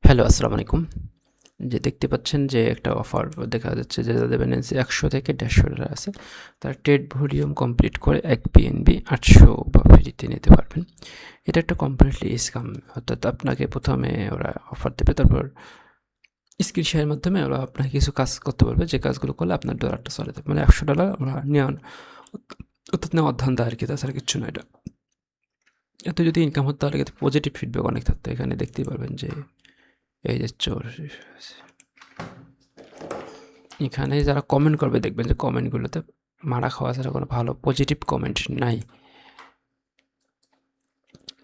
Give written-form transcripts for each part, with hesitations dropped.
Hello, আসসালামু আলাইকুম। যে দেখতে পাচ্ছেন যে একটা অফার দেখা যাচ্ছে যে যাদের ব্যালেন্স ১০০ থেকে $১৫০ আছে তারা ট্রেড ভলিউম কমপ্লিট করে ১ পিএনবি ৮০০ বা ফ্রিতে নিতে পারবেন। এটা একটা কমপ্লিটলি স্ক্যাম। অর্থাৎ আপনাকে প্রথমে ওরা অফার দেবে, তারপর স্ক্রিন শেয়ারের মাধ্যমে ওরা আপনাকে কিছু কাজ করতে বলবে, যে কাজগুলো করলে আপনার ডলারটা চলে যাবে। মানে $১০০ ওরা নেওয়ার অর্থাৎ নেওয়ার ধান্দা আর কি, তাছাড়া কিচ্ছু না এটা। এতে যদি ইনকাম হতো তাহলে কিন্তু পজিটিভ ফিডব্যাক অনেক থাকতো। এখানে দেখতেই পারবেন যে এই যে চোর, এখানে যারা কমেন্ট করবে দেখবেন যে কমেন্টগুলোতে মারা খাওয়া ছাড়া কোনো ভালো পজিটিভ কমেন্ট নাই।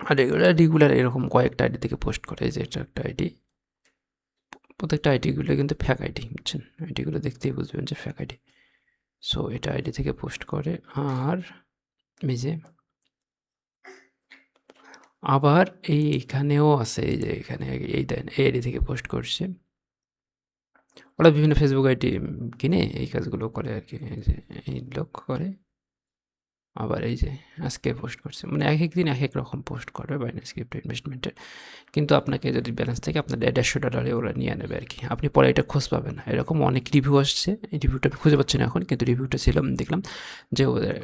আর রেগুলার এরকম কয়েকটা আইডি থেকে পোস্ট করে, যে এটা একটা আইডি, প্রত্যেকটা আইডিগুলো কিন্তু ফ্যাক আইডি, বুঝছেন? আইডিগুলো দেখতেই বুঝবেন যে ফ্যাক আইডি। সো এটা আইডি থেকে পোস্ট করে। আর এই যে আবার এইখানেও আছে, এই যে এখানে এই দেন এই আইডি থেকে পোস্ট করছে। ওরা বিভিন্ন ফেসবুক আইডি কিনে এই কাজগুলো করে আর কি। এই যে এই লোক করে, আবার এই যে আজকে পোস্ট করছে, মানে এক এক দিন এক এক রকম পোস্ট করবে বাইন্যান্স ক্রিপ্টো ইনভেস্টমেন্টের। কিন্তু আপনাকে যদি ব্যালেন্স থেকে আপনার $১৫০ ওরা নিয়ে নেবে আর কি। আপনি পরে এটা খোঁজ পাবেন না। এরকম অনেক রিভিউ আসছে, এই রিভিউটা আমি খুঁজে পাচ্ছি না এখন, কিন্তু রিভিউটা ছিলাম, দেখলাম যে ওদের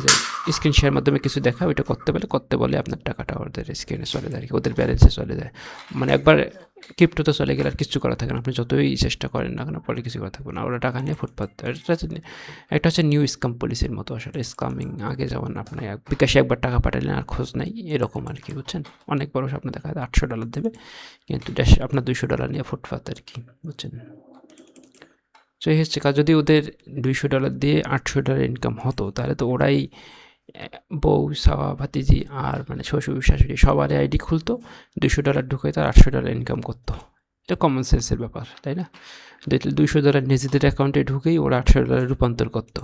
যে স্ক্রিন শেয়ার মাধ্যমে কিছু দেখা, ওইটা করতে বলে আপনার টাকাটা ওদের স্ক্রিনে চলে যায় আর কি, ওদের ব্যালেন্সে চলে যায়। মানে একবার ক্রিপ্টোতে চলে গেলে আর কিছু করা থাকে না, আপনি যতই চেষ্টা করেন না কেন পরে কিছু করা থাকবে না, ওরা টাকা নিয়ে ফুটপাত। একটা হচ্ছে নিউ স্কাম পলিসির মতো, আসলে স্কামিং। আগে যেমন আপনি বিকাশে একবার টাকা পাঠালেন আর খোঁজ নাই, এরকম আর কি, বুঝছেন? অনেক বড় স্বপ্ন দেখা যায় $৮০০ দেবে, কিন্তু আপনার $২০০ নিয়ে ফুটপাত আর কি, বুঝছেন? সো এই হচ্ছে কাজ। যদি ওদের $২০০ দিয়ে $৮০০ ইনকাম হতো, তাহলে তো ওরাই বউ, সাওয়া, ভাতিজি আর মানে শ্বশুর শাশুড়ি সবারই আইডি খুলতো, $২০০ ঢুকে তার $৮০০ ইনকাম করতো। এটা কমন সেন্সের ব্যাপার, তাই না? $২০০ নিজেদের অ্যাকাউন্টে ঢুকেই ওরা $৮০০ রূপান্তর করতো।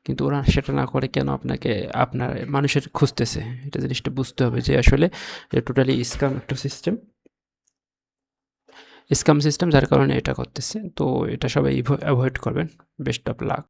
কিন্তু ওরা সেটা না করে কেন আপনাকে আপনার মানুষের খুঁজতেছে? এটা জিনিসটা বুঝতে হবে যে আসলে টোটালি স্ক্যাম একটা সিস্টেম, স্ক্যাম সিস্টেম, যার কারণে এটা করতেছে। তো এটা সবাই অ্যাভয়েড করবেন। Best of luck.